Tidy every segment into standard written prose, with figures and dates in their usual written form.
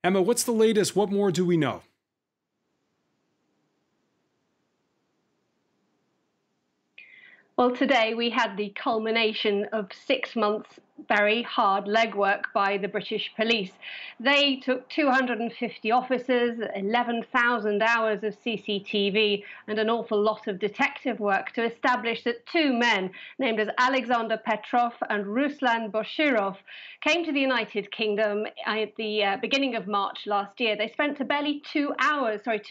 Emma, what's the latest? What more do we know? Well, today we had the culmination of 6 months very hard legwork by the British police. They took 250 officers, 11,000 hours of CCTV, and an awful lot of detective work to establish that two men, named as Alexander Petrov and Ruslan Boshirov, came to the United Kingdom at the beginning of March last year. They spent barely 2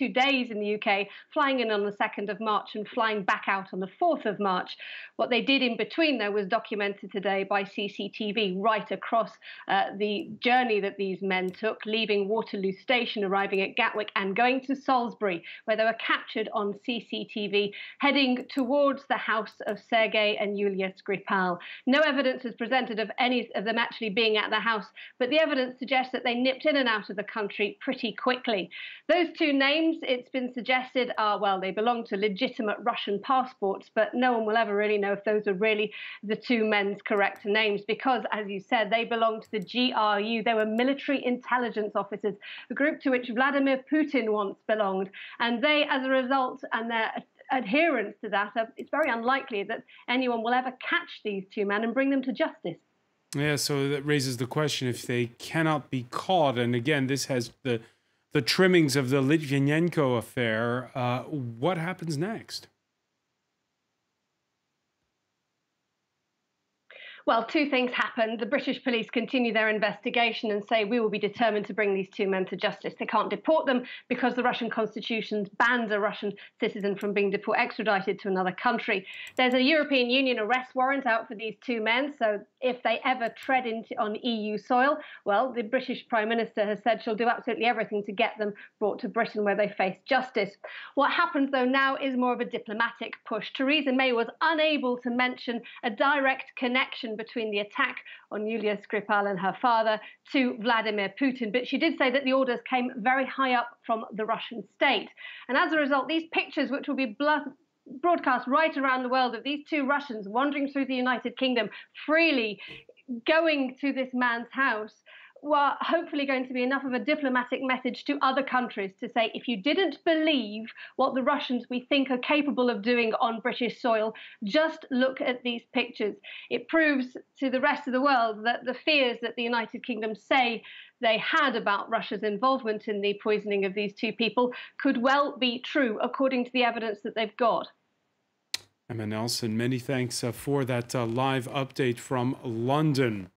days in the UK, flying in on the 2nd of March and flying back out on the 4th of March. What they did in between, though, was documented today by CCTV right across the journey that these men took, leaving Waterloo Station, arriving at Gatwick, and going to Salisbury, where they were captured on CCTV, heading towards the house of Sergei and Yulia Skripal. No evidence was presented of any of them actually being at the house, but the evidence suggests that they nipped in and out of the country pretty quickly. Those two names, it's been suggested, are, well, they belong to legitimate Russian passports, but no one will ever really know if those are really the two men's correct names, because, as you said, they belong to the GRU. They were military intelligence officers, a group to which Vladimir Putin once belonged. And they, as a result, and their adherence to that, it's very unlikely that anyone will ever catch these two men and bring them to justice. Yeah, so that raises the question, if they cannot be caught, and again, this has the trimmings of the Litvinenko affair, what happens next? Well, two things happened. The British police continue their investigation and say, we will be determined to bring these two men to justice. They can't deport them because the Russian constitution bans a Russian citizen from being extradited to another country. There's a European Union arrest warrant out for these two men, so if they ever tread on EU soil, well, the British Prime Minister has said she'll do absolutely everything to get them brought to Britain, where they face justice. What happens, though, now is more of a diplomatic push. Theresa May was unable to mention a direct connection between the attack on Yulia Skripal and her father to Vladimir Putin, but she did say that the orders came very high up from the Russian state. And as a result, these pictures, which will be broadcast right around the world, of these two Russians wandering through the United Kingdom, freely going to this man's house, were hopefully going to be enough of a diplomatic message to other countries to say, if you didn't believe what the Russians we think are capable of doing on British soil, just look at these pictures. It proves to the rest of the world that the fears that the United Kingdom say they had about Russia's involvement in the poisoning of these two people could well be true, according to the evidence that they've got. Emma Nelson, many thanks for that live update from London.